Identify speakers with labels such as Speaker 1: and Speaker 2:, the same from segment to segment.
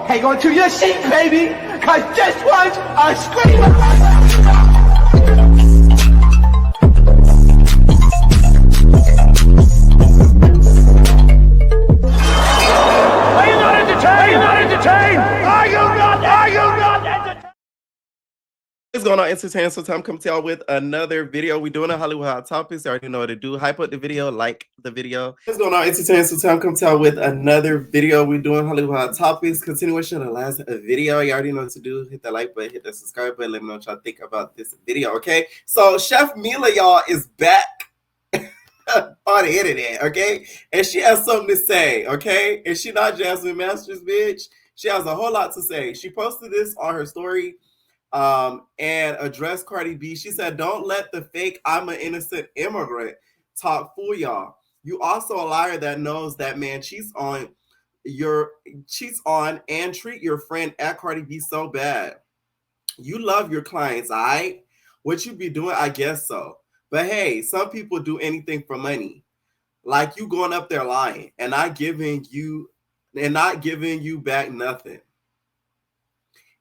Speaker 1: hang on to your seat, baby, cause this one's a screamer. Are you not entertained? Are you not entertained?
Speaker 2: What's going on, entertainment? So time come to y'all with another video. We're doing a Hollywood Hot Topics. You already know what to do. Hype up the video, like the video. What's going on, entertainment? So time come to y'all with another video. We're doing Hollywood Hot Topics. Continuation of the last video. You already know what to do. Hit that like button, hit that subscribe button. Let me know what y'all think about this video, okay? So Chef Mila, y'all, is back on the internet, okay? And she has something to say, okay? And she not Jasmine Masters, bitch. She has a whole lot to say. She posted this on her story and addressed Cardi B. She said, don't let the fake I'm an innocent immigrant talk fool y'all. You also a liar that knows that man cheats on and treat your friend at Cardi B so bad. You love your clients, all right? What you be doing, I guess so. But hey, some people do anything for money. Like you going up there lying and not giving you back nothing.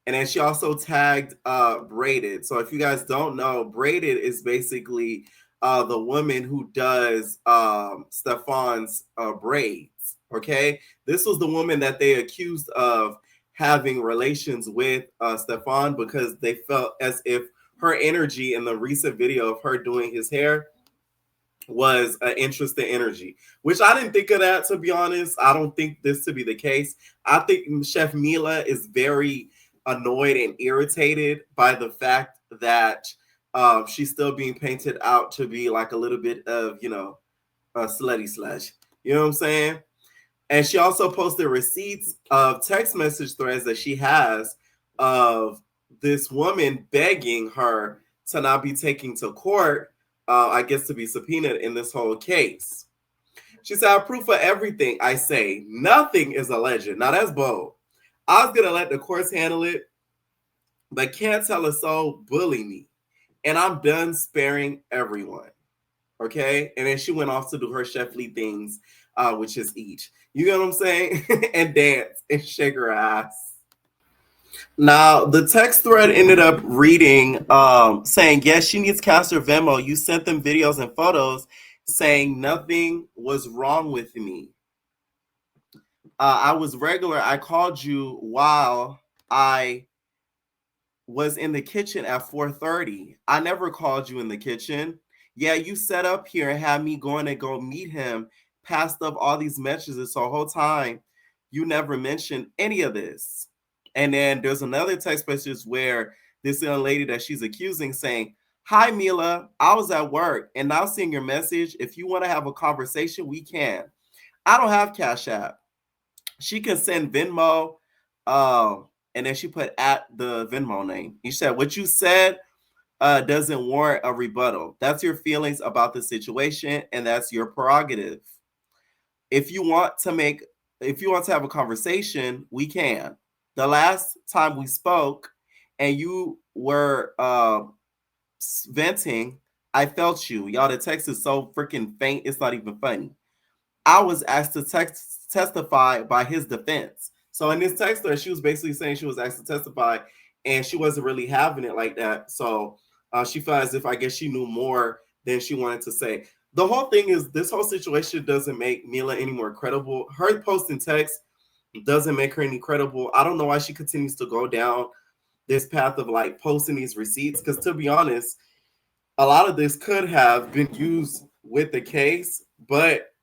Speaker 2: And then she also tagged Braided. So if you guys don't know, Braided is basically the woman who does Stefan's braids. Okay, this was the woman that they accused of having relations with Stefan because they felt as if her energy in the recent video of her doing his hair was an interesting energy, which I didn't think of that, to be honest. I don't think this to be the case. I think Chef Mila is very annoyed and irritated by the fact that she's still being painted out to be like a little bit of, you know, a slutty slush. You know what I'm saying? And she also posted receipts of text message threads that she has of this woman begging her to not be taken to court, I guess to be subpoenaed in this whole case. She said, I have proof for everything I say. Nothing is alleged. Now that's bold. I was going to let the courts handle it, but can't tell a soul bully me. And I'm done sparing everyone. Okay? And then she went off to do her chefly things, which is eat. You get what I'm saying? And dance and shake her ass. Now, the text thread ended up reading, saying, yes, she needs cash or Venmo. You sent them videos and photos saying nothing was wrong with me. I was regular. I called you while I was in the kitchen at 4:30. I never called you in the kitchen. Yeah, you set up here and had me going to go meet him, passed up all these messages. So the whole time, you never mentioned any of this. And then there's another text message where this young lady that she's accusing saying, hi, Mila, I was at work and now seeing your message. If you want to have a conversation, we can. I don't have Cash App. She can send Venmo, and then she put at the Venmo name. You said, what you said doesn't warrant a rebuttal. That's your feelings about the situation, and that's your prerogative. If you want to have a conversation, we can. The last time we spoke and you were venting, I felt you. Y'all, the text is so freaking faint, it's not even funny. I was asked to testify by his defense. So in this text thread, she was basically saying she was asked to testify and she wasn't really having it like that. So she felt as if, I guess, she knew more than she wanted to say. The whole thing is this whole situation doesn't make Mila any more credible. Her posting text doesn't make her any credible. I don't know why she continues to go down this path of like posting these receipts, because to be honest, a lot of this could have been used with the case, but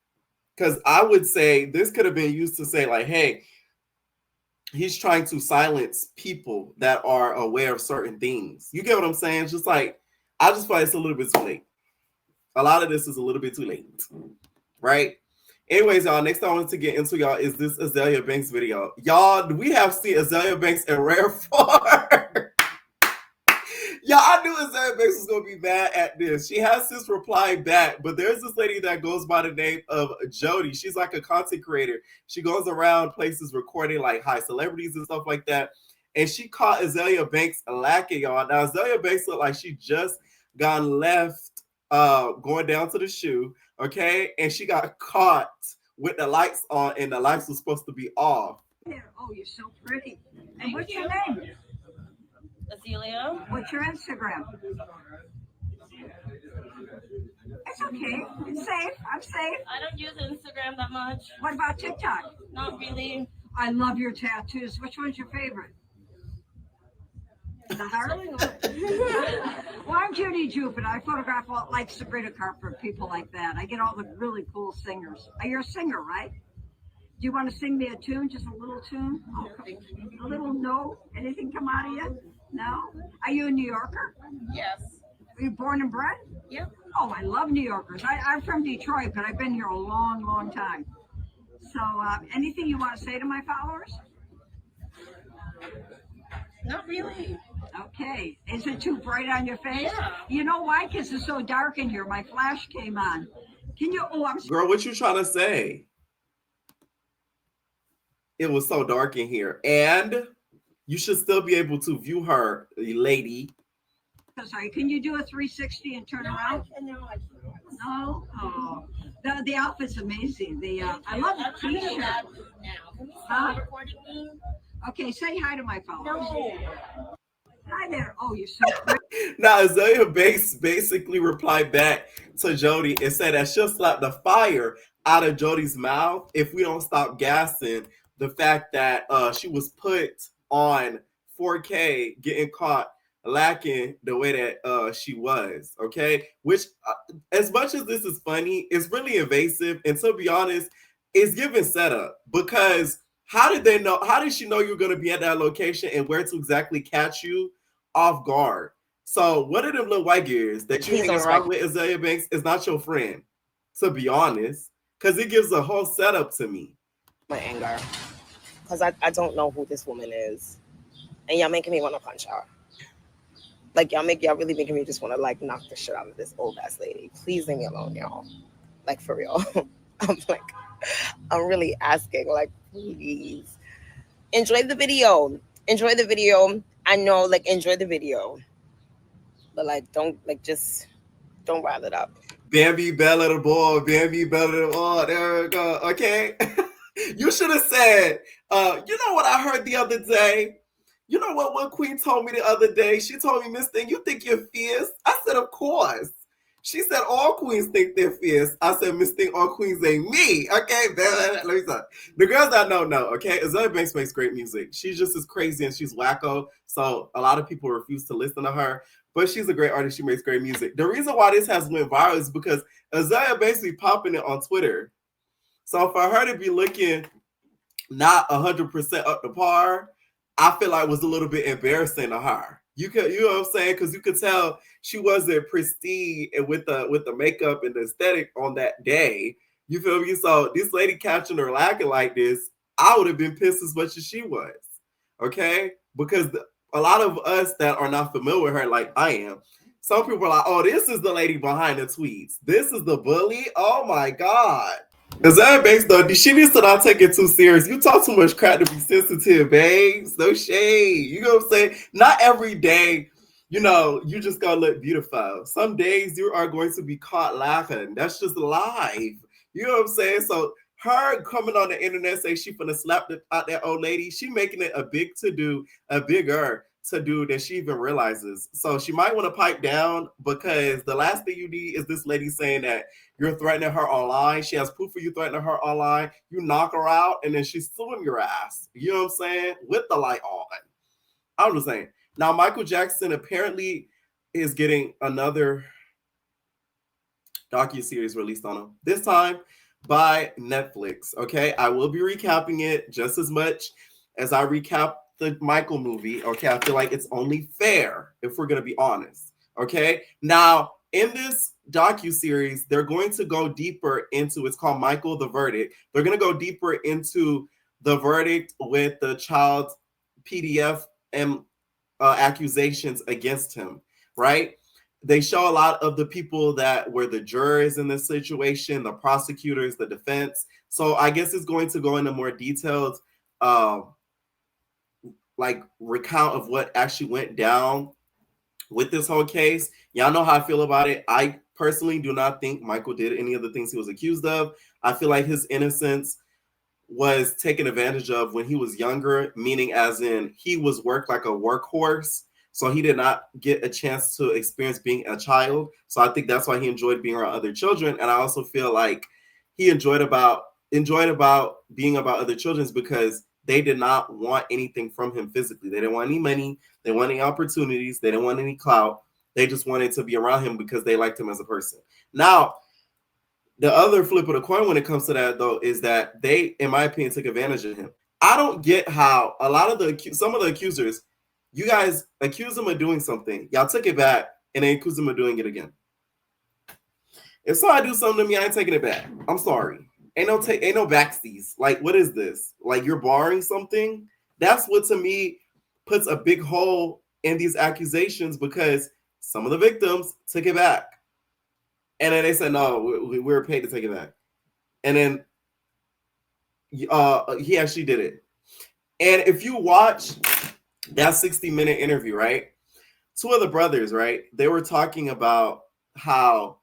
Speaker 2: because I would say this could have been used to say like, hey, he's trying to silence people that are aware of certain things. You get what I'm saying? It's just like, I just feel like it's a little bit too late. A lot of this is a little bit too late, right? Anyways, y'all, next thing I wanted to get into, y'all, is this Azealia Banks video. Y'all, we have seen Azealia Banks in rare form. Y'all, I knew Azealia Banks was going to be mad at this. She has since replied back, but there's this lady that goes by the name of Jodi. She's like a content creator. She goes around places recording like high celebrities and stuff like that. And she caught Azealia Banks lacking, y'all. Now, Azealia Banks looked like she just got left going down to the shoe, okay? And she got caught with the lights on and the lights were supposed to be off.
Speaker 3: Oh, you're so pretty. And what's your name?
Speaker 4: Azealia.
Speaker 3: What's your Instagram? It's okay. It's safe. I'm safe.
Speaker 4: I don't use Instagram that much.
Speaker 3: What about TikTok?
Speaker 4: Not really.
Speaker 3: I love your tattoos. Which one's your favorite? The heart? Well, I'm Jodi Jupe, and I photograph all, like Sabrina Carpenter, people like that. I get all the really cool singers. You're a singer, right? Do you want to sing me a tune, just a little tune? Oh, a little note? Anything come out of you? No? Are you a New Yorker?
Speaker 4: Yes.
Speaker 3: Were you born and bred?
Speaker 4: Yep.
Speaker 3: Oh, I love New Yorkers. I'm from Detroit, but I've been here a long, long time. So, anything you want to say to my followers?
Speaker 4: Not really.
Speaker 3: Okay. Is it too bright on your face?
Speaker 4: Yeah.
Speaker 3: You know why? Because it's so dark in here. My flash came on. Can you? Oh, I'm.
Speaker 2: Girl, what you trying to say? It was so dark in here, and you should still be able to view her, lady.
Speaker 3: Sorry. Can you do a 360 and turn around?
Speaker 4: No, I can't.
Speaker 3: No. Oh, the outfit's amazing. I love the T-shirt.
Speaker 4: Now, can you stop recording me?
Speaker 3: Okay, say hi to my followers.
Speaker 4: No.
Speaker 3: Hi there. Oh, you're so pretty.
Speaker 2: Now, Azealia Banks basically replied back to Jodi and said that she'll slap the fire out of Jodi's mouth if we don't stop gassing the fact that she was put on 4K getting caught lacking the way that she was, okay? Which, as much as this is funny, it's really invasive. And to be honest, it's giving setup because how did they know? How did she know you were going to be at that location and where to exactly catch you off guard? So what are them little white gears that you hanging out with Azealia Banks is not your friend, to be honest, because it gives a whole setup to me.
Speaker 5: My anger, because I don't know who this woman is, and y'all making me want to punch her. Like y'all really making me just want to like knock the shit out of this old ass lady. Please leave me alone, y'all. Like for real. I'm really asking, like, please. Enjoy the video. I know, like, enjoy the video. But like don't rile it up.
Speaker 2: Bambi Bella the ball, Bambi Bella the ball. There we go. Okay. You should have said, you know what I heard the other day? You know what one queen told me the other day? She told me, Miss Thing, you think you're fierce? I said, of course. She said, all queens think they're fierce. I said, Miss Thing, all queens ain't me. Okay, let me stop. The girls I know, okay? Azealia Banks makes great music. She's just as crazy and she's wacko. So a lot of people refuse to listen to her. But she's a great artist. She makes great music. The reason why this has went viral is because Azealia Banks be popping it on Twitter. So for her to be looking not 100% up to par, I feel like was a little bit embarrassing to her. You know what I'm saying? Because you could tell she wasn't pristine and with the makeup and the aesthetic on that day. You feel me? So this lady catching her lacking like this, I would have been pissed as much as she was. Okay? Because a lot of us that are not familiar with her, like I am, some people are like, oh, this is the lady behind the tweets. This is the bully. Oh my God. Azealia Banks, though, she needs to not take it too serious. You talk too much crap to be sensitive, babes. No shade. You know what I'm saying? Not every day, you just gonna look beautiful. Some days you are going to be caught laughing. That's just life. You know what I'm saying? So her coming on the internet saying she finna slap out that old lady, she making it a big to-do, a bigger to-do than she even realizes. So she might want to pipe down because the last thing you need is this lady saying that you're threatening her online. She has proof of you threatening her online. You knock her out, and then she's suing your ass. You know what I'm saying? With the light on. I'm just saying. Now, Michael Jackson apparently is getting another docuseries released on him. This time by Netflix. Okay, I will be recapping it just as much as I recap the Michael movie. Okay, I feel like it's only fair if we're going to be honest. Okay, now in this docuseries, they're going to go deeper into, it's called Michael the Verdict. They're going to go deeper into the verdict with the child's PDF and accusations against him, right? They show a lot of the people that were the jurors in this situation, the prosecutors, the defense. So I guess it's going to go into more detailed like recount of what actually went down with this whole case. Y'all know how I feel about it. I personally do not think Michael did any of the things he was accused of. I feel like his innocence was taken advantage of when he was younger, meaning as in he was worked like a workhorse. So he did not get a chance to experience being a child. So I think that's why he enjoyed being around other children. And I also feel like he enjoyed about being about other children because they did not want anything from him physically. They didn't want any money. They didn't want any opportunities. They didn't want any clout. They just wanted to be around him because they liked him as a person. Now, the other flip of the coin when it comes to that, though, is that they, in my opinion, took advantage of him. I don't get how some of the accusers, you guys accuse them of doing something. Y'all took it back and they accuse them of doing it again. If somebody do something to me, I ain't taking it back. I'm sorry. Ain't no backsies. Like, what is this? Like, you're barring something? That's what, to me, puts a big hole in these accusations because some of the victims took it back. And then they said, no, we were paid to take it back. And then he actually did it. And if you watch that 60-minute interview, right? Two of the brothers, right? They were talking about how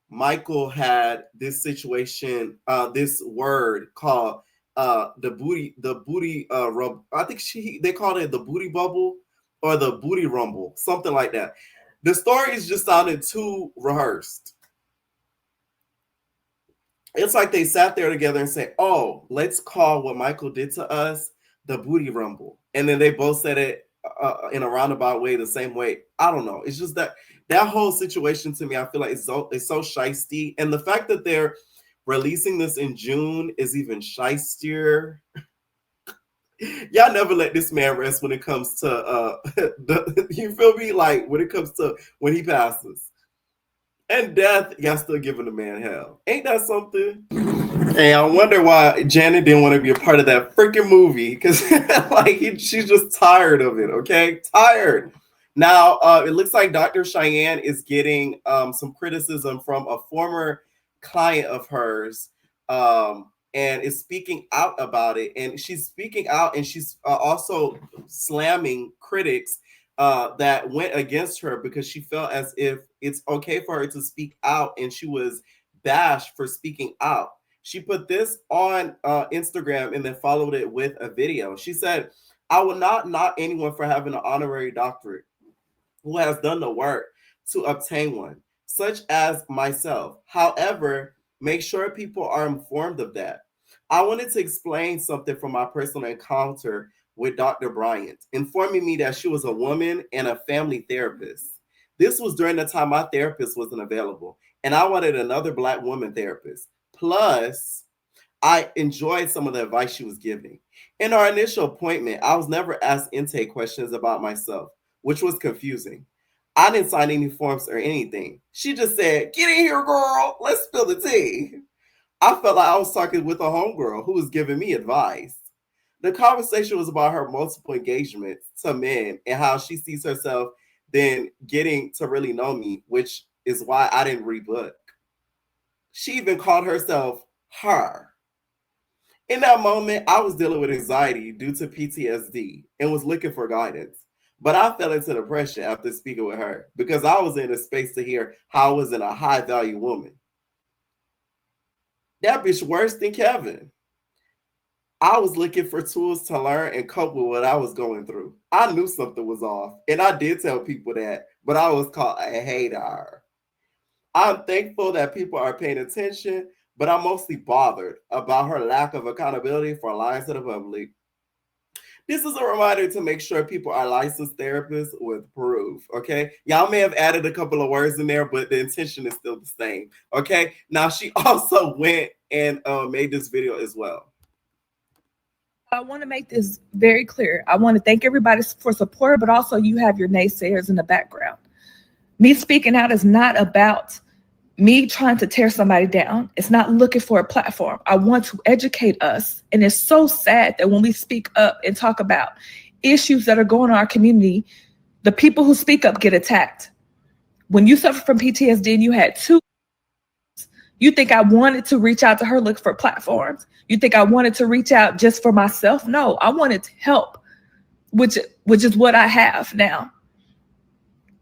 Speaker 2: Michael had this situation, this word called the booty rub. I think they called it the booty bubble or the booty rumble, something like that. The stories just sounded too rehearsed. It's like they sat there together and said, oh, let's call what Michael did to us the booty rumble. And then they both said it in a roundabout way, the same way. I don't know. It's just that whole situation to me, I feel like it's so shisty. And the fact that they're releasing this in June is even shistier. Y'all never let this man rest when it comes to, you feel me? Like when it comes to when he passes. And death, y'all still giving the man hell. Ain't that something? And I wonder why Janet didn't want to be a part of that freaking movie. Because she's just tired of it, okay? Tired. Now, it looks like Dr. Cheyenne is getting some criticism from a former client of hers and is speaking out about it. And she's speaking out and she's also slamming critics that went against her because she felt as if it's okay for her to speak out and she was bashed for speaking out. She put this on Instagram and then followed it with a video. She said, I will not knock anyone for having an honorary doctorate who has done the work to obtain one, such as myself. However, make sure people are informed of that. I wanted to explain something from my personal encounter with Dr. Bryant, informing me that she was a woman and a family therapist. This was during the time my therapist wasn't available, and I wanted another Black woman therapist. Plus, I enjoyed some of the advice she was giving. In our initial appointment, I was never asked intake questions about myself, which was confusing. I didn't sign any forms or anything. She just said, get in here, girl. Let's spill the tea. I felt like I was talking with a homegirl who was giving me advice. The conversation was about her multiple engagements to men and how she sees herself then getting to really know me, which is why I didn't rebook. She even called herself her. In that moment, I was dealing with anxiety due to PTSD and was looking for guidance. But I fell into depression after speaking with her because I was in a space to hear how I wasn't a high-value woman. That bitch worse than Kevin. I was looking for tools to learn and cope with what I was going through. I knew something was off, and I did tell people that, but I was called a hater. I'm thankful that people are paying attention, but I'm mostly bothered about her lack of accountability for lying to the public. This is a reminder to make sure people are licensed therapists with proof, okay? Y'all may have added a couple of words in there, but the intention is still the same, okay? Now, she also went and made this video as well.
Speaker 6: I want to make this very clear. I want to thank everybody for support, but also you have your naysayers in the background. Me speaking out is not about me trying to tear somebody down. It's not looking for a platform. I want to educate us. And it's so sad that when we speak up and talk about issues that are going on in our community, the people who speak up get attacked. When you suffer from PTSD and you had two, you think I wanted to reach out to her, look for platforms? You think I wanted to reach out just for myself? No, I wanted to help, which is what I have now.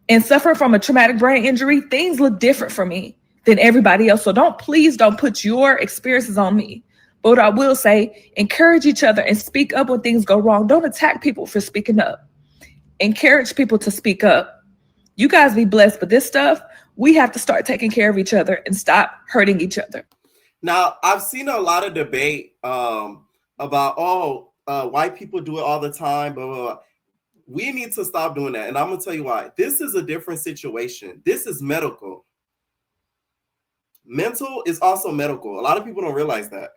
Speaker 6: And suffering from a traumatic brain injury, things look different for me than everybody else. So please don't put your experiences on me. But what I will say, encourage each other and speak up when things go wrong. Don't attack people for speaking up. Encourage people to speak up. You guys be blessed, but this stuff, we have to start taking care of each other and stop hurting each other.
Speaker 2: Now, I've seen a lot of debate about, white people do it all the time, blah, blah, blah. We need to stop doing that. And I'm going to tell you why. This is a different situation. This is medical. Mental is also medical. A lot of people don't realize that.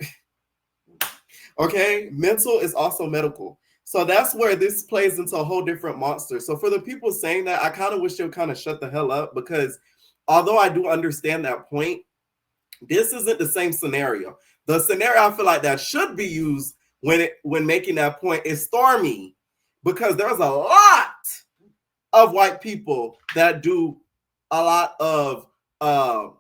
Speaker 2: Okay? Mental is also medical. So that's where this plays into a whole different monster. So for the people saying that, I kind of wish they would kind of shut the hell up, because although I do understand that point, this isn't the same scenario. The scenario I feel like that should be used when making that point is Stormy, because there's a lot of white people that do a lot of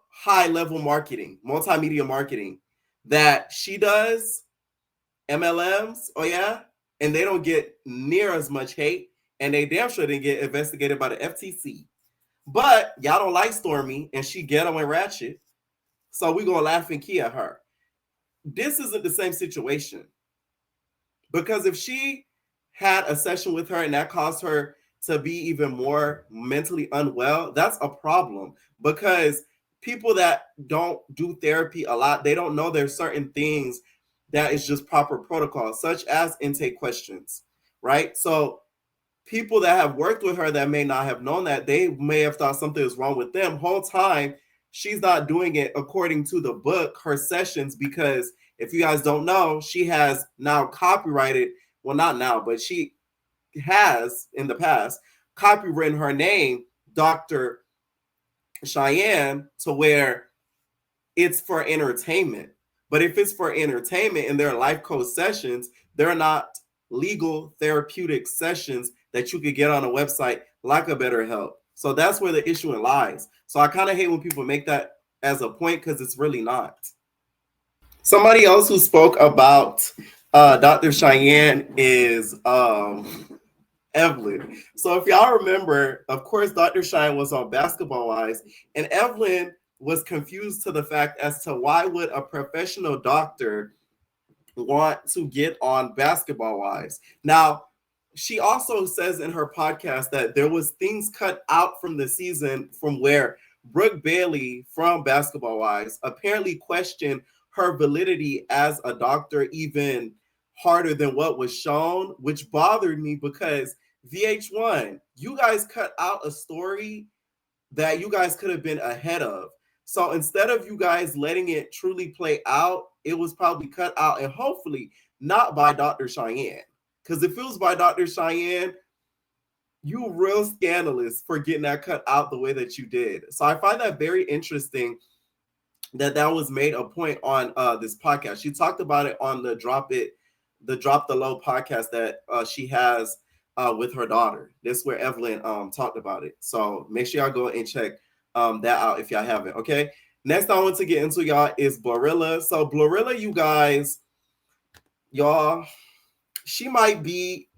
Speaker 2: high-level marketing, multimedia marketing that she does, MLMs, oh yeah? And they don't get near as much hate, and they damn sure didn't get investigated by the FTC. But y'all don't like Stormy, and she ghetto and ratchet, so we're gonna laugh and key at her. This isn't the same situation, because if she had a session with her and that caused her to be even more mentally unwell, that's a problem, because people that don't do therapy a lot, they don't know there's certain things that is just proper protocol, such as intake questions, right? So people that have worked with her that may not have known that, they may have thought something is wrong with them. Whole time, she's not doing it according to the book, her sessions, because if you guys don't know, she has now copyrighted, well, not now, but she has in the past copywritten her name, Dr. Cheyenne, to where it's for entertainment. But if it's for entertainment and they're life coach sessions, they're not legal therapeutic sessions that you could get on a website like a BetterHelp. So that's where the issue lies. So I kind of hate when people make that as a point, because it's really not. Somebody else who spoke about Dr. Cheyenne is Evelyn. So if y'all remember, of course, Dr. Cheyenne was on Basketball Wives, and Evelyn was confused to the fact as to why would a professional doctor want to get on Basketball Wives. Now, she also says in her podcast that there was things cut out from the season from where Brooke Bailey from Basketball Wives apparently questioned her validity as a doctor even harder than what was shown, which bothered me, because VH1, you guys cut out a story that you guys could have been ahead of. So instead of you guys letting it truly play out, it was probably cut out, and hopefully not by Dr. Cheyenne. Because if it was by Dr. Cheyenne, you real scandalous for getting that cut out the way that you did. So I find that very interesting that was made a point on this podcast. She talked about it on the Drop the Low podcast that she has with her daughter. This is where Evelyn talked about it. So make sure y'all go and check that out if y'all haven't. Okay. Next I want to get into, y'all, is Borilla. So Borilla, you guys, y'all, she might be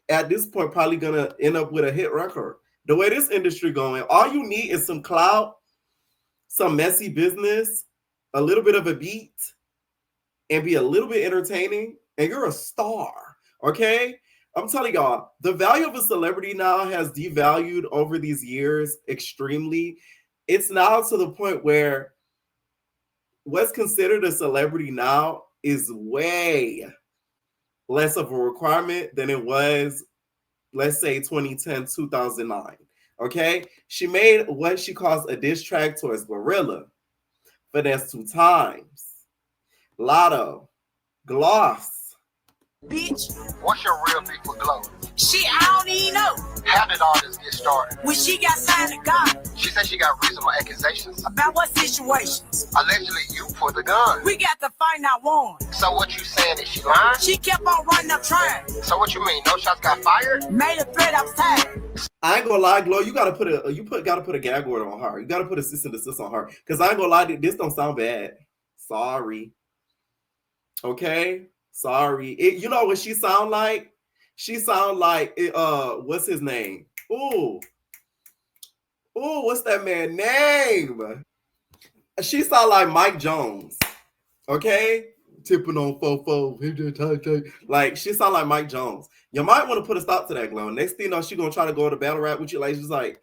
Speaker 2: at this point probably gonna end up with a hit record. The way this industry going, all you need is some clout, some messy business, a little bit of a beat, and be a little bit entertaining, and you're a star. Okay. I'm telling y'all, the value of a celebrity now has devalued over these years extremely. It's now to the point where what's considered a celebrity now is way less of a requirement than it was, let's say, 2010, 2009. Okay? She made what she calls a diss track towards Glorilla, but that's 2 times. Lotto, Gloss.
Speaker 7: Bitch,
Speaker 8: What's your real beef with Glow?
Speaker 7: shit, I don't even know.
Speaker 8: How did all this get started?
Speaker 7: When she got signed to God,
Speaker 8: She said she got reasonable accusations.
Speaker 7: about what situations?
Speaker 8: Allegedly, you pulled the gun.
Speaker 7: We got to find out one.
Speaker 8: So what you saying is she lying?
Speaker 7: She kept on running up trying.
Speaker 8: So what you mean? No shots got fired?
Speaker 7: Made a threat outside.
Speaker 2: I ain't gonna lie, Glow. You gotta put a gag order on her. You gotta put a cease and desist on her. Cause I ain't gonna lie, this don't sound bad. Sorry. Okay, sorry. You know what she sound like? She sound like what's his name? Ooh, what's that man name? She sound like Mike Jones. Okay, tipping on fofo. Like, she sound like Mike Jones. You might want to put a stop to that, Glow. Next thing you know, she gonna try to go to battle rap with you. Like, she's like,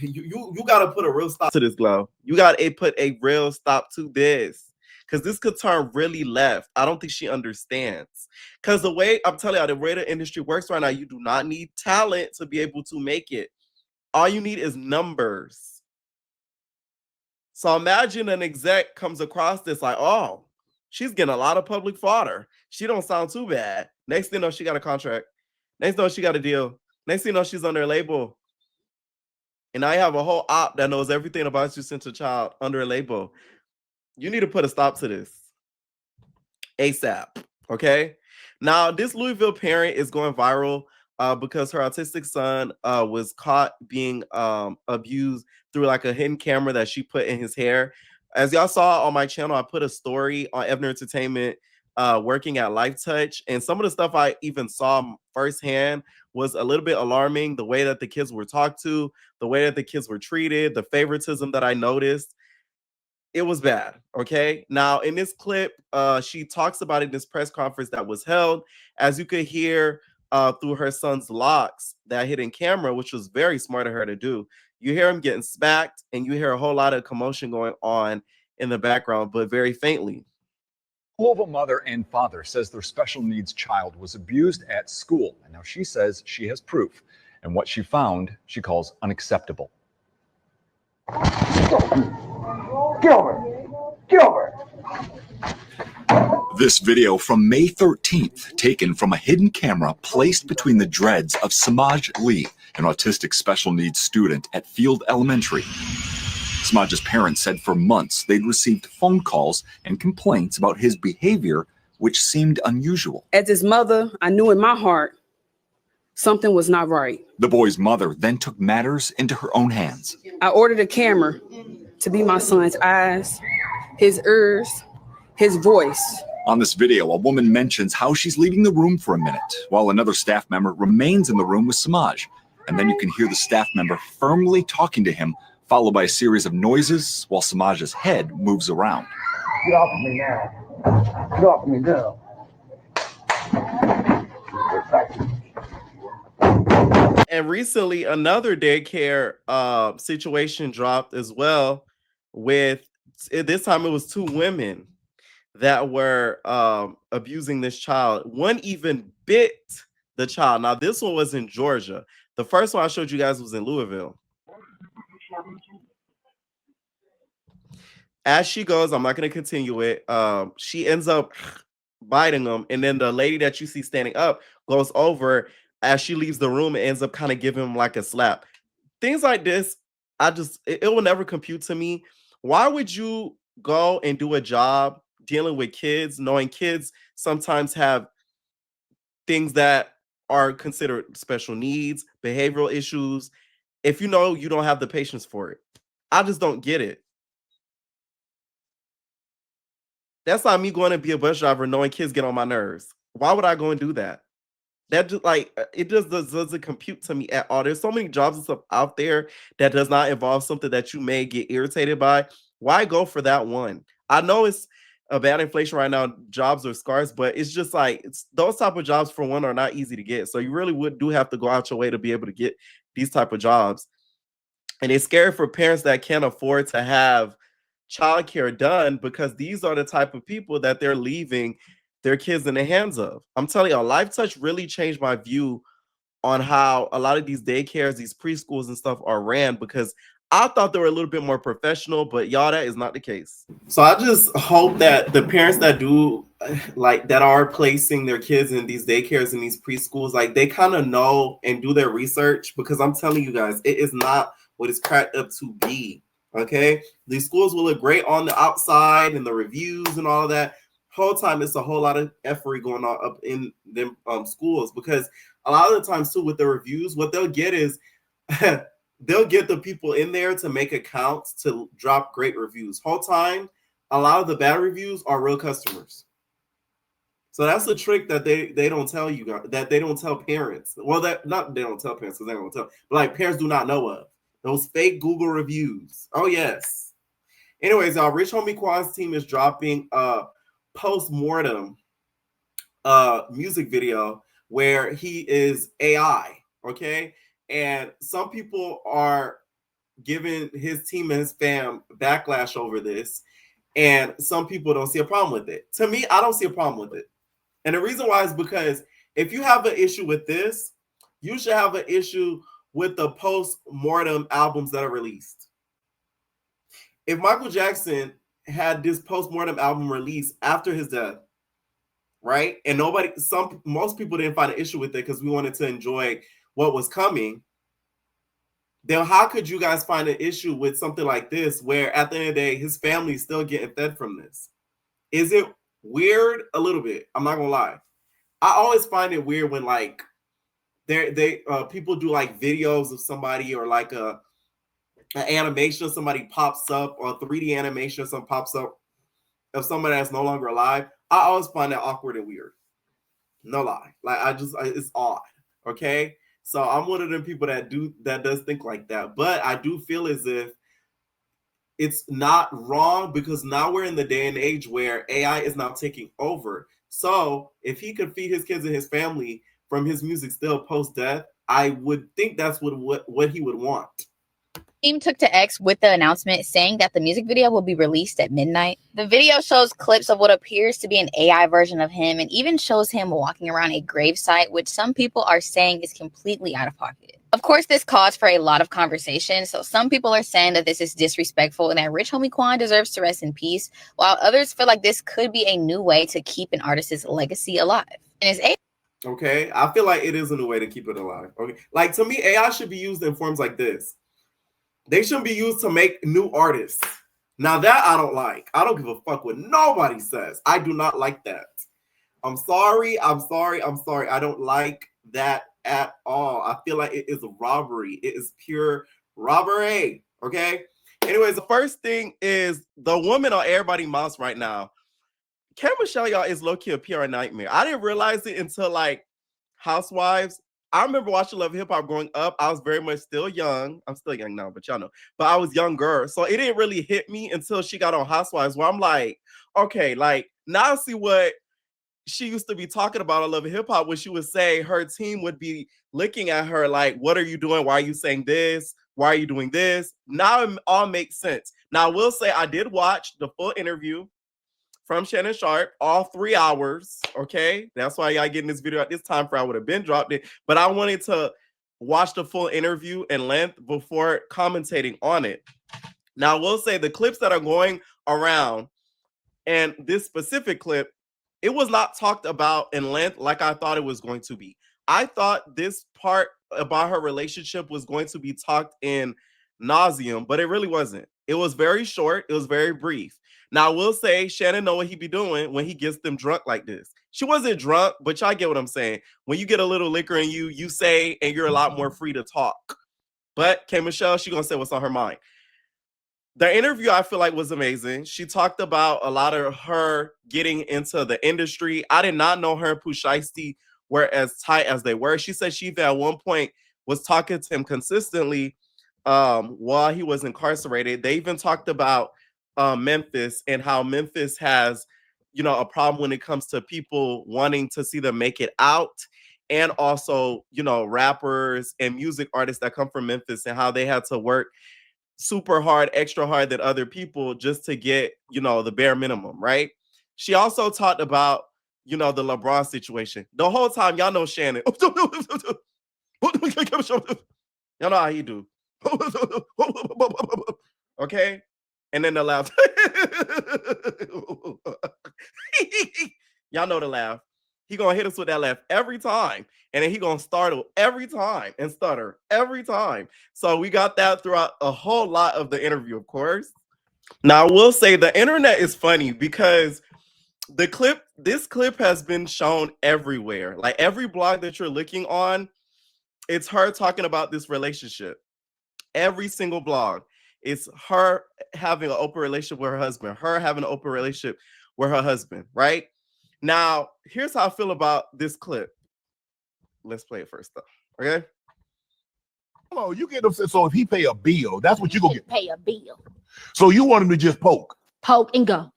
Speaker 2: you gotta put a real stop to this, Glow. You gotta put a real stop to this. Because this could turn really left. I don't think she understands. Because the way, I'm telling you, the way the industry works right now, you do not need talent to be able to make it. All you need is numbers. So imagine an exec comes across this like, oh, she's getting a lot of public fodder. She don't sound too bad. Next thing you know, she got a contract. Next thing you know, she got a deal. Next thing you know, she's on their label. And I have a whole op that knows everything about you since a child under a label. You need to put a stop to this ASAP, okay? Now, this Louisville parent is going viral because her autistic son was caught being abused through like a hidden camera that she put in his hair. As y'all saw on my channel, I put a story on Evner Entertainment working at Life Touch, and some of the stuff I even saw firsthand was a little bit alarming. The way that the kids were talked to, the way that the kids were treated, the favoritism that I noticed. It was bad. Okay. Now, in this clip, she talks about it in this press conference that was held. As you could hear through her son's locks, that hidden camera, which was very smart of her to do. You hear him getting smacked, and you hear a whole lot of commotion going on in the background, but very faintly.
Speaker 9: Louisville mother and father says their special needs child was abused at school. And now she says she has proof. And what she found, she calls unacceptable.
Speaker 1: Get over. Get over.
Speaker 10: This video from May 13th, taken from a hidden camera placed between the dreads of Samaj Lee, an autistic special needs student at Field Elementary. Samaj's parents said for months they'd received phone calls and complaints about his behavior, which seemed unusual.
Speaker 11: As his mother, I knew in my heart something was not right.
Speaker 10: The boy's mother then took matters into her own hands.
Speaker 11: I ordered a camera to be my son's eyes, his ears, his voice.
Speaker 10: On this video, a woman mentions how she's leaving the room for a minute while another staff member remains in the room with Samaj. And then you can hear the staff member firmly talking to him, followed by a series of noises while Samaj's head moves around.
Speaker 1: Get off of me now. Get off of me now.
Speaker 2: And recently, another daycare situation dropped as well. With this time, it was two women that were abusing this child. One even bit the child. Now, this one was in Georgia. The first one I showed you guys was in Louisville. As she goes, I'm not going to continue it. She ends up biting him, and then the lady that you see standing up goes over. As she leaves the room, it ends up kind of giving him like a slap. Things like this, it will never compute to me. Why would you go and do a job dealing with kids, knowing kids sometimes have things that are considered special needs, behavioral issues, if you know you don't have the patience for it? I just don't get it. That's like me going to be a bus driver knowing kids get on my nerves. Why would I go and do that? That just like it just doesn't compute to me at all. There's so many jobs and stuff out there that does not involve something that you may get irritated by. Why go for that one? I know it's a bad inflation right now. Jobs are scarce, but it's just like those type of jobs for one are not easy to get. So you really do have to go out your way to be able to get these type of jobs. And it's scary for parents that can't afford to have childcare done because these are the type of people that they're leaving their kids in the hands of. I'm telling you, Life Touch really changed my view on how a lot of these daycares, these preschools and stuff are ran, because I thought they were a little bit more professional, but y'all, that is not the case. So I just hope that the parents that do like that are placing their kids in these daycares and these preschools, like they kind of know and do their research, because I'm telling you guys, it is not what it's cracked up to be. Okay, these schools will look great on the outside and the reviews and all of that. Whole time it's a whole lot of effort going on up in them schools, because a lot of the times too with the reviews, what they'll get is they'll get the people in there to make accounts to drop great reviews. Whole time, a lot of the bad reviews are real customers. So that's the trick that they don't tell you guys, that they don't tell parents. Well, that not they don't tell parents because they don't tell, but like parents do not know of those fake Google reviews. Oh yes. Anyways, Rich Homie Quan's team is dropping post-mortem music video where he is AI, okay? And some people are giving his team and his fam backlash over this, and some people don't see a problem with it. To me, I don't see a problem with it. And the reason why is because if you have an issue with this, you should have an issue with the post-mortem albums that are released. If Michael Jackson had this post-mortem album released after his death, right? And most people didn't find an issue with it because we wanted to enjoy what was coming. Then how could you guys find an issue with something like this where at the end of the day, his family is still getting fed from this? Is it weird? A little bit. I'm not gonna lie. I always find it weird when like people do like videos of somebody or like an animation of somebody pops up or 3D animation of something pops up of somebody that's no longer alive. I always find that awkward and weird. No lie. Like it's odd. Okay. So I'm one of them people that does think like that. But I do feel as if it's not wrong because now we're in the day and age where AI is now taking over. So if he could feed his kids and his family from his music still post-death, I would think that's what he would want.
Speaker 12: Team took to X with the announcement saying that the music video will be released at midnight. The video shows clips of what appears to be an AI version of him and even shows him walking around a gravesite, which some people are saying is completely out of pocket. Of course, this caused for a lot of conversation, so some people are saying that this is disrespectful and that rich Homie Quan deserves to rest in peace, while others feel like this could be a new way to keep an artist's legacy alive. And his
Speaker 2: Okay, I feel like it is a new way to keep it alive. Okay, like to me, AI should be used in forms like this. They shouldn't be used to make new artists. Now that I don't like. I don't give a fuck what nobody says. I do not like that. I'm sorry. I don't like that at all. I feel like it is a robbery. It is pure robbery. Okay. Anyways, the first thing is the woman on everybody's mouth right now. K Michelle, y'all, is low-key a PR nightmare. I didn't realize it until like Housewives. I remember watching Love Hip Hop growing up. I was very much still young. I'm still young now, but y'all know. But I was younger. So it didn't really hit me until she got on Housewives where I'm like, okay, like now I see what she used to be talking about on Love Hip Hop when she would say her team would be looking at her like, what are you doing? Why are you saying this? Why are you doing this? Now it all makes sense. Now I will say I did watch the full interview from Shannon Sharp, all 3 hours, okay? That's why y'all getting this video at this time for I would have been dropped it. But I wanted to watch the full interview in length before commentating on it. Now, I will say the clips that are going around and this specific clip, it was not talked about in length like I thought it was going to be. I thought this part about her relationship was going to be talked in nauseum, but it really wasn't. It was very short. It was very brief. Now, I will say Shannon know what he be doing when he gets them drunk like this. She wasn't drunk, but y'all get what I'm saying. When you get a little liquor in you say, and you're a lot more free to talk. But K Michelle, she gonna say what's on her mind. The interview I feel like was amazing. She talked about a lot of her getting into the industry. I did not know her and Pooh Shiesty were as tight as they were. She said she even at one point was talking to him consistently while he was incarcerated. They even talked about Memphis and how Memphis has, a problem when it comes to people wanting to see them make it out, and also, rappers and music artists that come from Memphis and how they had to work super hard, extra hard than other people just to get, the bare minimum, right? She also talked about, the LeBron situation. The whole time, y'all know Shannon. Y'all know how he do. Okay? And then the laugh. Y'all know the laugh. He gonna hit us with that laugh every time. And then he gonna startle every time and stutter every time. So we got that throughout a whole lot of the interview, of course. Now, I will say the internet is funny because this clip has been shown everywhere. Like every blog that you're looking on, it's her talking about this relationship. Every single blog. It's her having an open relationship with her husband, her having an open relationship with her husband, right? Now, here's how I feel about this clip. Let's play it first, though, okay?
Speaker 13: Oh, you get upset. So if he pay a bill, that's what you gonna get.
Speaker 14: Pay a bill.
Speaker 13: So you want him to just poke
Speaker 14: and go.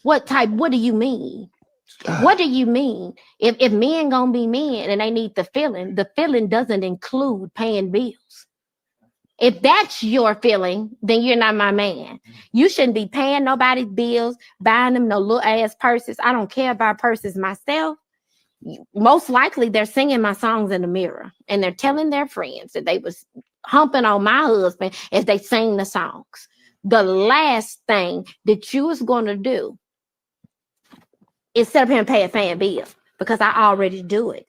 Speaker 14: What do you mean? What do you mean? If men gonna be men and they need the feeling doesn't include paying bills. If that's your feeling, then you're not my man. You shouldn't be paying nobody's bills, buying them no little ass purses. I don't care about purses myself. Most likely they're singing my songs in the mirror and they're telling their friends that they was humping on my husband as they sing the songs. The last thing that you was going to do is sit up here and pay a fan bill, because I already do it.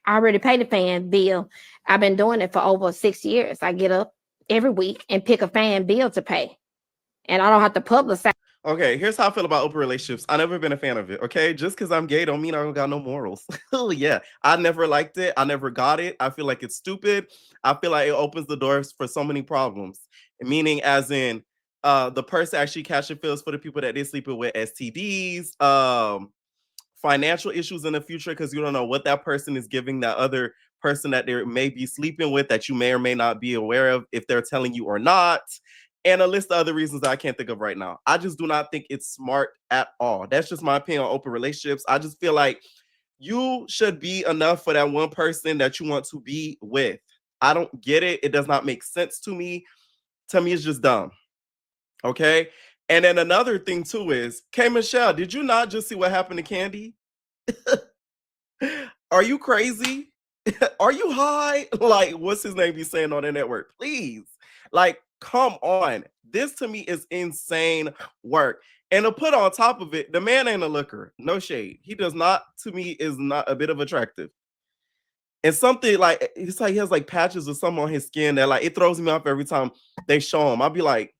Speaker 14: I already paid the fan bill. I've been doing it for over 6 years. I get up every week and pick a fan bill to pay, and I don't have to publicize.
Speaker 2: Okay, here's how I feel about open relationships. I never been a fan of it. Okay, just because I'm gay don't mean I don't got no morals. Oh yeah, I never liked it. I never got it. I feel like it's stupid. I feel like it opens the doors for so many problems. Meaning, as in, the person actually catching feels for the people that they're sleeping with, STDs, financial issues in the future, because you don't know what that person is giving that other person that they may be sleeping with that you may or may not be aware of, if they're telling you or not. And a list of other reasons I can't think of right now. I just do not think it's smart at all. That's just my opinion on open relationships. I just feel like you should be enough for that one person that you want to be with. I don't get it. It does not make sense to me. To me, it's just dumb. Okay. And then another thing too is, K Michelle, did you not just see what happened to Candy? Are you crazy? Are you high? Like, what's his name be saying on the network? Please. Like, come on. This to me is insane work. And to put on top of it, the man ain't a looker. No shade. He does not, to me, is not a bit of attractive. And something like, it's like he has like patches or something on his skin that like, it throws me off every time they show him. I'll be like,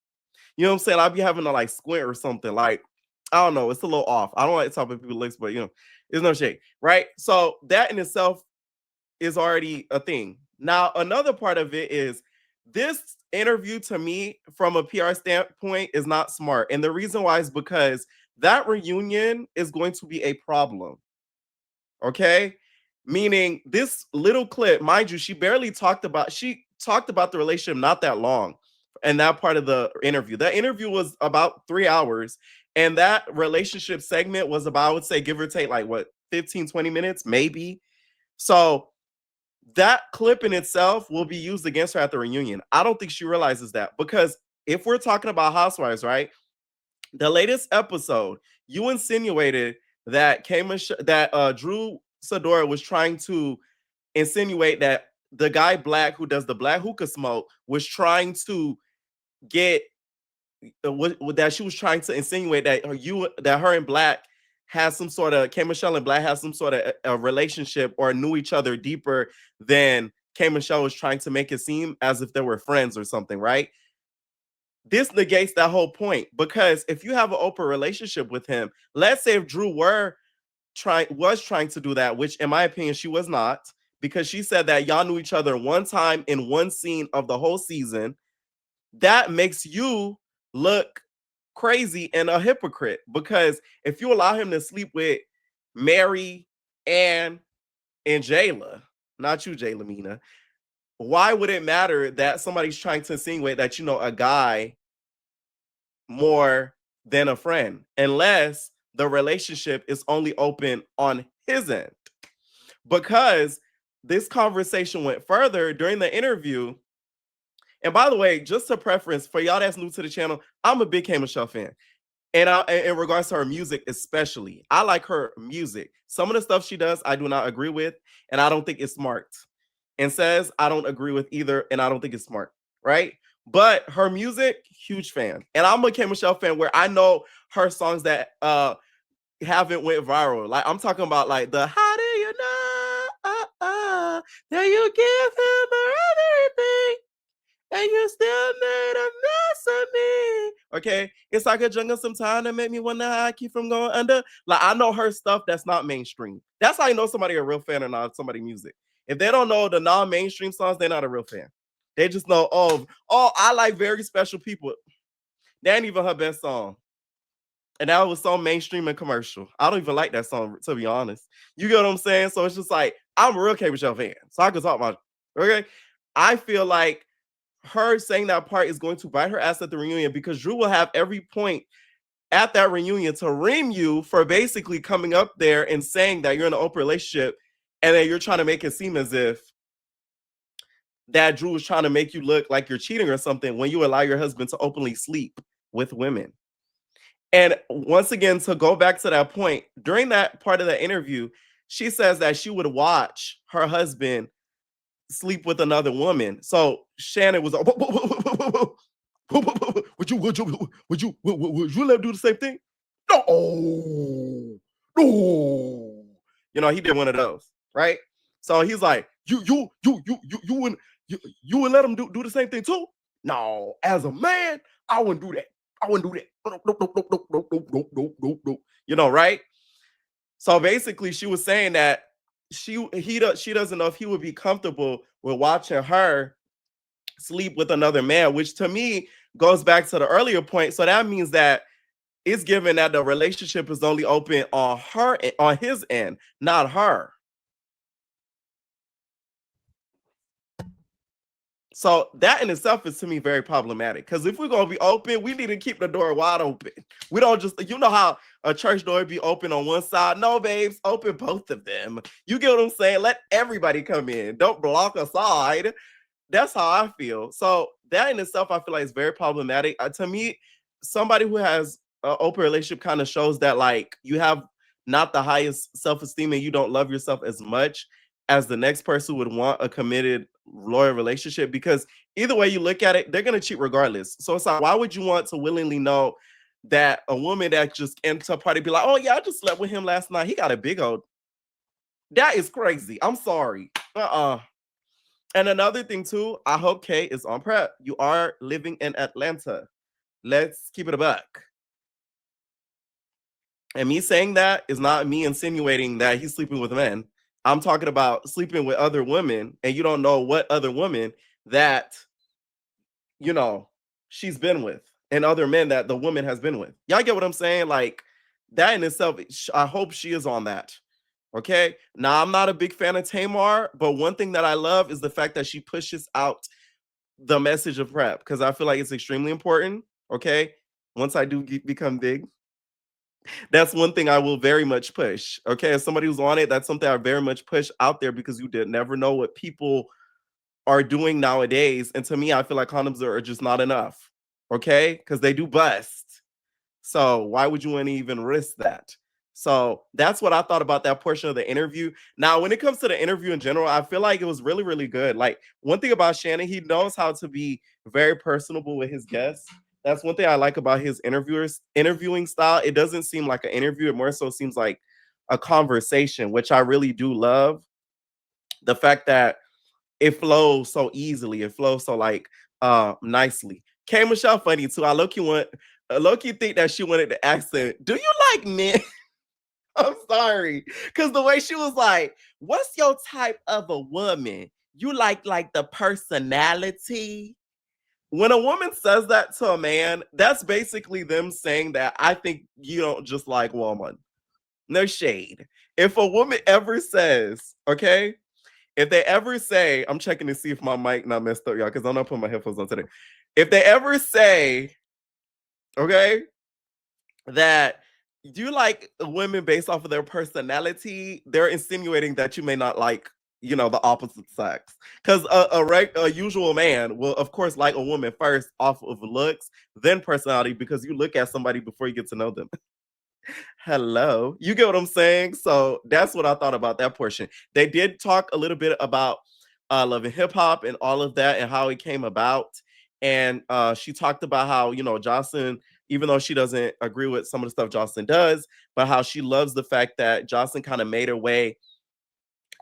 Speaker 2: you know what I'm saying? I'll be having to like squint or something. Like, I don't know. It's a little off. I don't like talking about people's looks, but you know, there's no shade, right? So that in itself is already a thing. Now, another part of it is this interview to me from a PR standpoint is not smart. And the reason why is because that reunion is going to be a problem. Okay? Meaning this little clip, mind you, she talked about the relationship not that long. And that part of the interview. That interview was about 3 hours. And that relationship segment was about, I would say, give or take, like what, 15, 20 minutes, maybe. So that clip in itself will be used against her at the reunion. I don't think she realizes that, because if we're talking about Housewives, right? The latest episode, you insinuated that Drew Sidora was trying to insinuate that the guy Black who does the Black hookah smoke was trying to get that she was trying to insinuate that her and Black has some sort of, K Michelle and Black has some sort of a relationship or knew each other deeper than K Michelle was trying to make it seem, as if they were friends or something, right? This negates that whole point, because if you have an open relationship with him, let's say if Drew was trying to do that, which in my opinion she was not, because she said that y'all knew each other one time in one scene of the whole season, that makes you look crazy and a hypocrite. Because if you allow him to sleep with Mary, Ann, and Jayla, not you, Jayla Mina, why would it matter that somebody's trying to insinuate that you know a guy more than a friend, unless the relationship is only open on his end? Because this conversation went further during the interview. And by the way, just a preference for y'all that's new to the channel, I'm a big K Michelle fan. And in regards to her music, especially, I like her music. Some of the stuff she does, I do not agree with, and I don't think it's smart. And says, I don't agree with either, and I don't think it's smart, right? But her music, huge fan. And I'm a K Michelle fan where I know her songs that haven't went viral. Like, I'm talking about like the how do you know that you give him everything and you still made a mess of me. Okay, it's like a jungle sometime that make me wonder how I keep from going under. Like, I know her stuff that's not mainstream. That's how you know somebody a real fan or not somebody music. If they don't know the non-mainstream songs, they're not a real fan. They just know, oh, I like Very Special People. That ain't even her best song. And that was so mainstream and commercial. I don't even like that song, to be honest. You get what I'm saying? So it's just like, I'm a real K Michelle fan. So I can talk about it. Okay. I feel like her saying that part is going to bite her ass at the reunion, because Drew will have every point at that reunion to ream you for basically coming up there and saying that you're in an open relationship, and then you're trying to make it seem as if that Drew is trying to make you look like you're cheating or something when you allow your husband to openly sleep with women. And once again, to go back to that point, during that part of the interview, she says that she would watch her husband sleep with another woman. So Shannon was like, would you let him do the same thing? No. You know, he did one of those, right? So he's like, you would let him do the same thing too? No, as a man, I wouldn't do that. I wouldn't do that. No. You know, right? So basically, she was saying that she doesn't know if he would be comfortable with watching her sleep with another man, which to me goes back to the earlier point. So that means that it's given that the relationship is only open on his end, not her. So that in itself is to me very problematic, because if we're gonna be open, we need to keep the door wide open. We don't just, you know how a church door be open on one side? No, babes, open both of them. You get what I'm saying? Let everybody come in. Don't block a side. That's how I feel. So that in itself, I feel like is very problematic. To me, somebody who has an open relationship kind of shows that like you have not the highest self-esteem and you don't love yourself as much as the next person would want a committed, loyal relationship, because either way you look at it, they're going to cheat regardless. So it's like, why would you want to willingly know that a woman that just enters a party be like, oh yeah, I just slept with him last night, he got a big old... That is crazy. I'm sorry. And another thing too, I hope Kay is on prep. You are living in Atlanta. Let's keep it a buck. And me saying that is not me insinuating that he's sleeping with men. I'm talking about sleeping with other women, and you don't know what other women that, you know, she's been with, and other men that the woman has been with. Y'all get what I'm saying? Like, that in itself, I hope she is on that. Okay. Now, I'm not a big fan of Tamar, but one thing that I love is the fact that she pushes out the message of prep, because I feel like it's extremely important. Okay. Once I do become big, that's one thing I will very much push. Okay. As somebody who's on it, that's something I very much push out there, because you did never know what people are doing nowadays. And to me, I feel like condoms are just not enough. Okay. Because they do bust. So why would you want to even risk that? So that's what I thought about that portion of the interview. Now, when it comes to the interview in general, I feel like it was really, really good. Like, one thing about Shannon, he knows how to be very personable with his guests. That's one thing I like about his interviewing style. It doesn't seem like an interview. It more so seems like a conversation, which I really do love. The fact that it flows so easily. It flows so like nicely. K Michelle funny too. I low-key think that she wanted to ask him, do you like men? I'm sorry. Because the way she was like, what's your type of a woman? You like the personality? When a woman says that to a man, that's basically them saying that I think you don't just like woman. No shade. If a woman ever says, okay, if they ever say, I'm checking to see if my mic not messed up, y'all, because I'm not putting my headphones on today. If they ever say, okay, that you like women based off of their personality, they're insinuating that you may not like, the opposite sex. Because a usual man will, of course, like a woman first off of looks, then personality, because you look at somebody before you get to know them. Hello. You get what I'm saying? So that's what I thought about that portion. They did talk a little bit about Love and Hip Hop and all of that and how it came about. And she talked about how, Jocelyn, even though she doesn't agree with some of the stuff Jocelyn does, but how she loves the fact that Jocelyn kind of made her way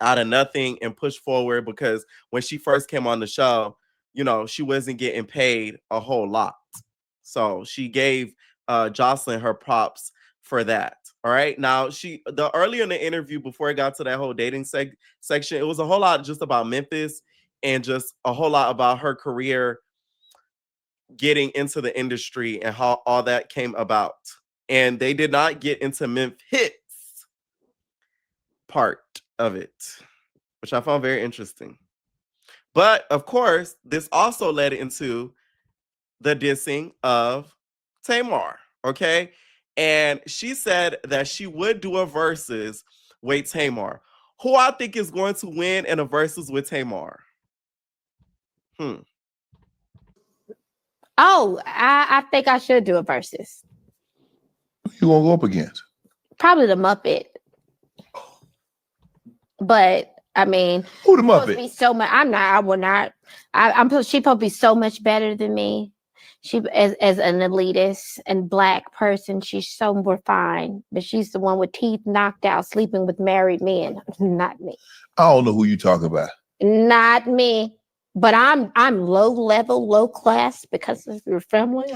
Speaker 2: out of nothing and pushed forward, because when she first came on the show, she wasn't getting paid a whole lot. So she gave Jocelyn her props for that. All right. Now, earlier in the interview, before it got to that whole dating section, it was a whole lot just about Memphis and just a whole lot about her career getting into the industry and how all that came about. And they did not get into Memphis part of it, which I found very interesting. But of course, this also led into the dissing of Tamar. Okay. And she said that she would do a versus with Tamar. Who I think is going to win in a versus with Tamar?
Speaker 14: Oh, I think I should do a versus.
Speaker 13: You gonna go up against?
Speaker 14: Probably the Muppet. But I mean,
Speaker 13: who the
Speaker 14: supposed to
Speaker 13: Muppet?
Speaker 14: be so much. I'm not. I will not. I'm. She supposed to be so much better than me. She as an elitist and black person, she's so refined. But she's the one with teeth knocked out, sleeping with married men. Not me.
Speaker 13: I don't know who you talking about.
Speaker 14: Not me. But I'm low level, low class because of your family.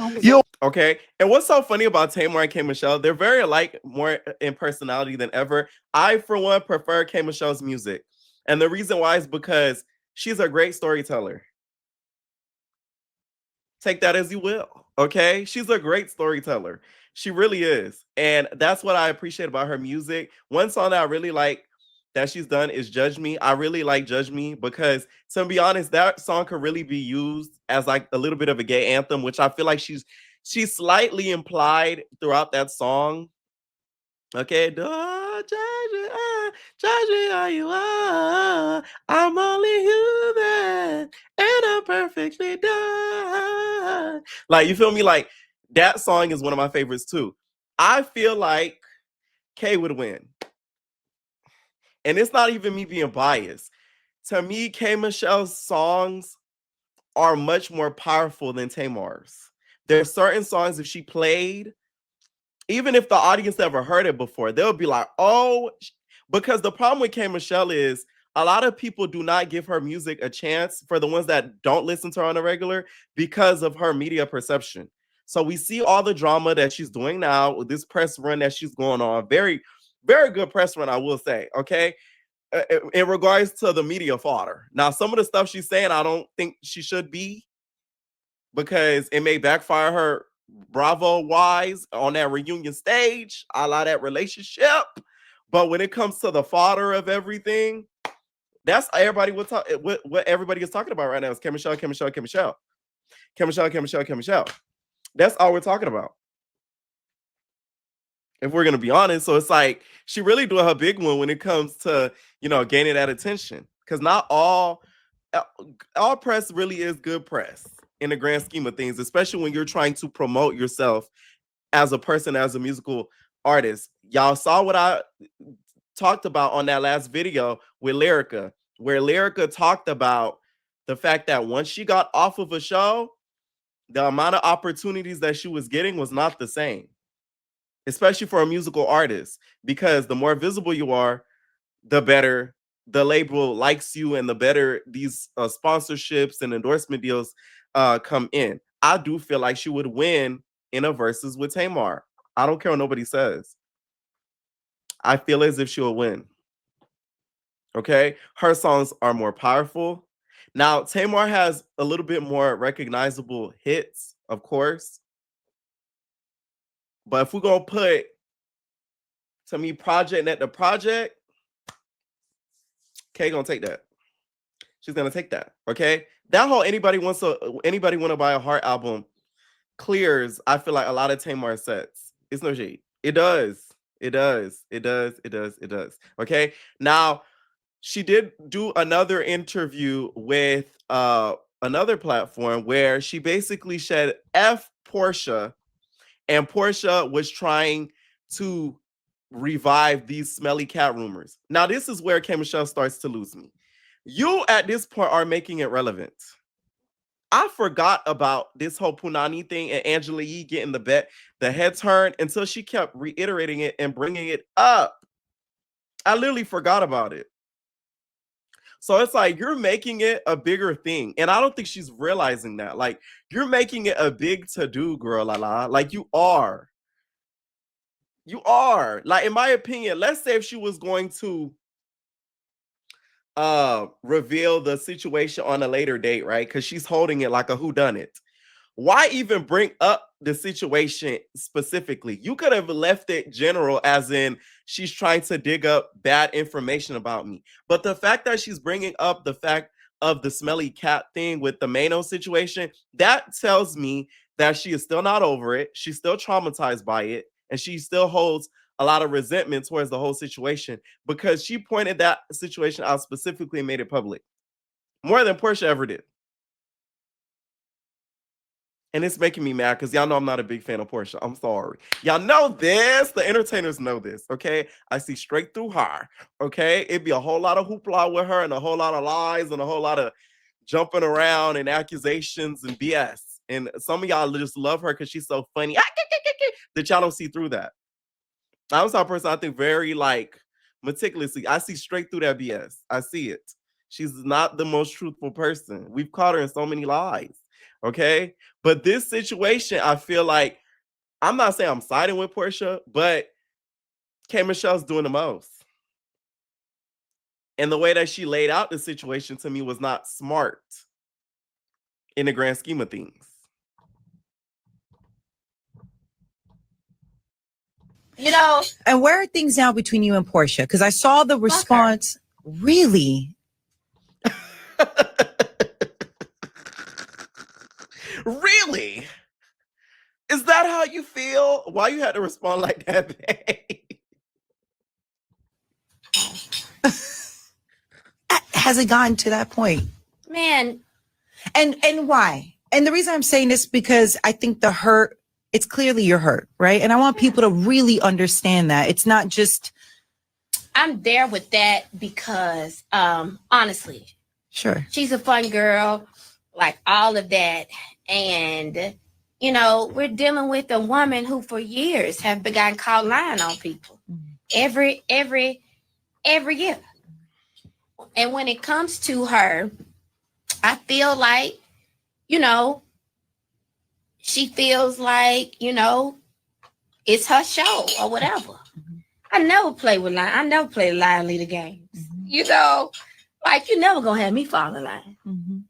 Speaker 2: Okay. And what's so funny about Tamar and K. Michelle? They're very alike, more in personality than ever. I, for one, prefer K. Michelle's music. And the reason why is because she's a great storyteller. Take that as you will. Okay. She's a great storyteller. She really is. And that's what I appreciate about her music. One song that I really like that she's done is Judge Me. I really like Judge Me because, to be honest, that song could really be used as like a little bit of a gay anthem, which I feel like she's slightly implied throughout that song. Okay, don't judge me how you are. I'm only human and I'm perfectly done. Like, you feel me? Like, that song is one of my favorites too. I feel like Kay would win. And it's not even me being biased. To me, K. Michelle's songs are much more powerful than Tamar's. There are certain songs, if she played, even if the audience never heard it before, they'll be like, oh, because the problem with K. Michelle is a lot of people do not give her music a chance, for the ones that don't listen to her on a regular, because of her media perception. So we see all the drama that she's doing now with this press run that she's going on. Very, very good press run, I will say. Okay. In regards to the media fodder. Now, some of the stuff she's saying, I don't think she should be, because it may backfire her Bravo wise on that reunion stage, a la that relationship. But when it comes to the fodder of everything, that's everybody what everybody is talking about right now is K. Michelle, K. Michelle, K. Michelle. K. Michelle, K. Michelle, K. Michelle. That's all we're talking about, if we're gonna be honest. So it's like she really doing her big one when it comes to, gaining that attention. Because not all press really is good press in the grand scheme of things, especially when you're trying to promote yourself as a person, as a musical artist. Y'all saw what I talked about on that last video with Lyrica, where Lyrica talked about the fact that once she got off of a show, the amount of opportunities that she was getting was not the same, especially for a musical artist, because the more visible you are, the better the label likes you and the better these sponsorships and endorsement deals come in. I do feel like she would win in a versus with Tamar. I don't care what nobody says. I feel as if she'll win. Okay? Her songs are more powerful. Now, Tamar has a little bit more recognizable hits, of course. But if we're going to put, to me, project at the project, Kay gonna take that. She's gonna take that. Okay. That whole anybody want to buy a Heart album clears, I feel like, a lot of Tamar sets. It's no shade. It does. It does. It does. It does. It does. Okay. Now, she did do another interview with another platform where she basically said F Portia, and Portia was trying to revive these smelly cat rumors. Now, this is where K. Michelle starts to lose me. You, at this point, are making it relevant. I forgot about this whole Punani thing and Angela Yee getting the head turn until she kept reiterating it and bringing it up. I literally forgot about it. So it's like, you're making it a bigger thing. And I don't think she's realizing that. Like, you're making it a big to-do, girl, like you are. You are. Like, in my opinion, let's say if she was going to reveal the situation on a later date, right? Because she's holding it like a whodunit. Why even bring up the situation specifically? You could have left it general, as in she's trying to dig up bad information about me. But the fact that she's bringing up the fact of the smelly cat thing with the Mano situation, that tells me that she is still not over it. She's still traumatized by it. And she still holds a lot of resentment towards the whole situation because she pointed that situation out specifically and made it public. More than Portia ever did. And it's making me mad because y'all know I'm not a big fan of Portia. I'm sorry. Y'all know this. The entertainers know this, okay? I see straight through her, okay? It'd be a whole lot of hoopla with her and a whole lot of lies and a whole lot of jumping around and accusations and BS. And some of y'all just love her because she's so funny that y'all don't see through that. I'm the type of person I think very like meticulously. I see straight through that BS. I see it. She's not the most truthful person. We've caught her in so many lies. Okay. But this situation, I feel like, I'm not saying I'm siding with Portia, but K. Michelle's doing the most. And the way that she laid out the situation to me was not smart in the grand scheme of things.
Speaker 15: You know, and where are things now between you and Portia? Because I saw the response. Really?
Speaker 2: Really? Is that how you feel? Why you had to respond like that, babe?
Speaker 15: Has it gotten to that point?
Speaker 4: Man.
Speaker 15: And why? And the reason I'm saying this because I think the hurt, it's clearly you're hurt, right? And I want people to really understand that. It's not just...
Speaker 4: I'm there with that because, honestly,
Speaker 15: sure,
Speaker 4: she's a fun girl, like all of that. And, you know, we're dealing with a woman who for years have begun caught lying on people every year. And when it comes to her, I feel like, you know, she feels like, you know, it's her show or whatever. I never play with line. I never play lie and leader games. You know, like you're never gonna have me fall in line.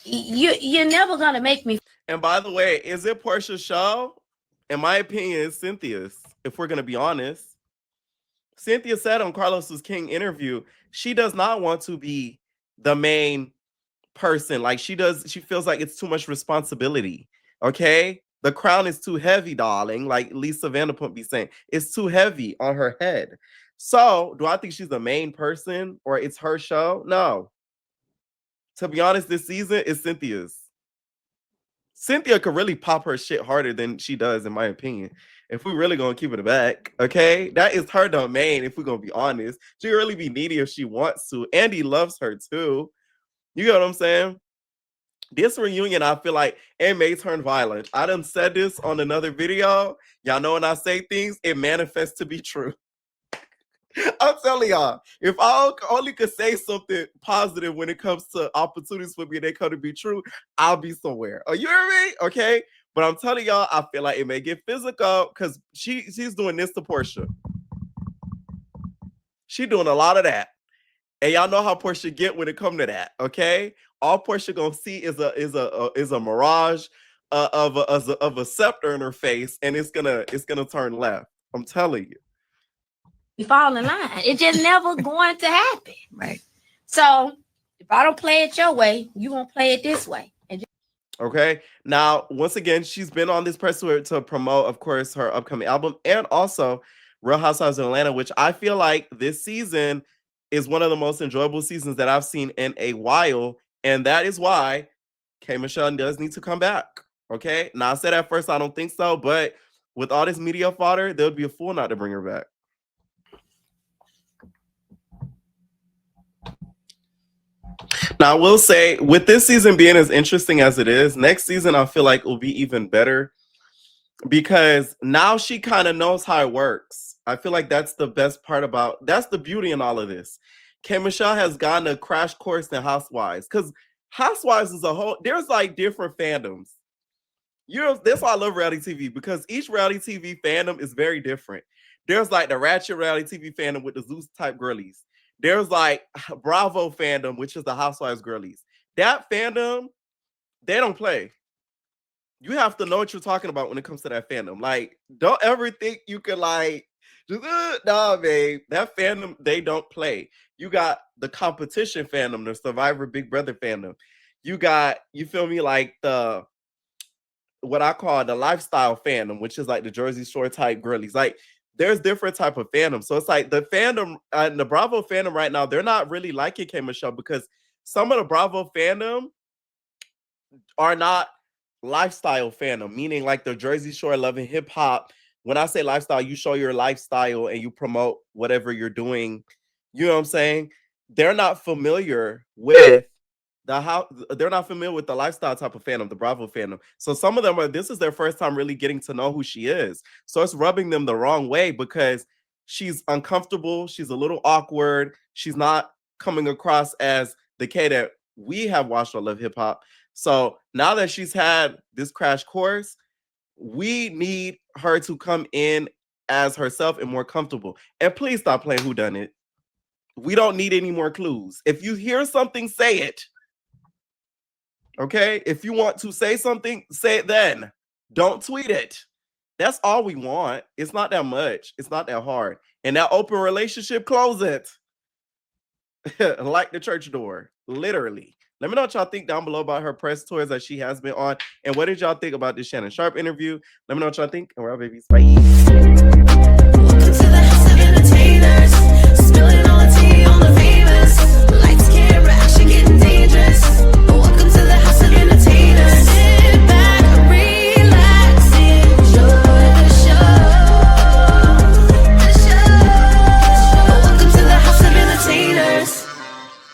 Speaker 4: You're never gonna make me.
Speaker 2: And by the way, is it Portia's show? In my opinion, it's Cynthia's. If we're gonna be honest, Cynthia said on Carlos's King interview, she does not want to be the main person. Like she feels like it's too much responsibility. Okay. The crown is too heavy, darling. Like Lisa Vanderpump be saying, it's too heavy on her head. So do I think she's the main person or it's her show? No. To be honest, this season is Cynthia's. Cynthia could really pop her shit harder than she does, in my opinion. If we really gonna keep it back, okay? That is her domain, if we're gonna be honest. She can really be needy if she wants to. Andy loves her too. You get what I'm saying? This reunion, I feel like it may turn violent. I done said this on another video. Y'all know when I say things, it manifests to be true. I'm telling y'all, if I only could say something positive when it comes to opportunities for me and they come to be true, I'll be somewhere. Oh, you hear me? Okay? But I'm telling y'all, I feel like it may get physical because she's doing this to Portia. She doing a lot of that. And y'all know how Portia get when it come to that, okay? All Portia gonna see is a mirage of a scepter in her face, and it's gonna turn left. I'm telling you.
Speaker 4: You fall in line. It's just never going to happen.
Speaker 15: Right.
Speaker 4: So if I don't play it your way, you gonna play it this way.
Speaker 2: Okay. Now, once again, she's been on this press tour to promote, of course, her upcoming album and also Real Housewives of Atlanta, which I feel like this season is one of the most enjoyable seasons that I've seen in a while. And that is why K. Michelle does need to come back. Okay. Now, I said at first I don't think so, but with all this media fodder, they would be a fool not to bring her back. Now, I will say, with this season being as interesting as it is, next season I feel like it will be even better because now she kind of knows how it works. I feel like that's the best part that's the beauty in all of this. K. Michelle has gotten a crash course in Housewives because Housewives is a whole, there's like different fandoms. That's why I love reality TV because each reality TV fandom is very different. There's like the ratchet reality TV fandom with the Zeus type girlies. There's like Bravo fandom, which is the Housewives girlies. That fandom, they don't play. You have to know what you're talking about when it comes to that fandom. Like, don't ever think you can like, just, nah, babe. That fandom, they don't play. You got the competition fandom, the Survivor Big Brother fandom. You got, you feel me, like the what I call the lifestyle fandom, which is like the Jersey Shore type girlies. Like there's different type of fandom. So it's like the fandom and the Bravo fandom right now, they're not really liking K Michelle because some of the Bravo fandom are not lifestyle fandom, meaning like the Jersey Shore loving hip hop. When I say lifestyle, you show your lifestyle and you promote whatever you're doing. You know what I'm saying? They're not familiar with they're not familiar with the lifestyle type of fandom, the Bravo fandom. So some of them this is their first time really getting to know who she is. So it's rubbing them the wrong way because she's uncomfortable, she's a little awkward, she's not coming across as the K that we have watched on Love Hip Hop. So now that she's had this crash course, we need her to come in as herself and more comfortable. And please stop playing whodunit. We don't need any more clues. If you hear something, say it. Okay? If you want to say something, say it then. Don't tweet it. That's all we want. It's not that much. It's not that hard. And that open relationship, close it. Like the church door. Literally. Let me know what y'all think down below about her press tours that she has been on. And what did y'all think about this Shannon Sharpe interview? Let me know what y'all think. And we're out, babies. Bye.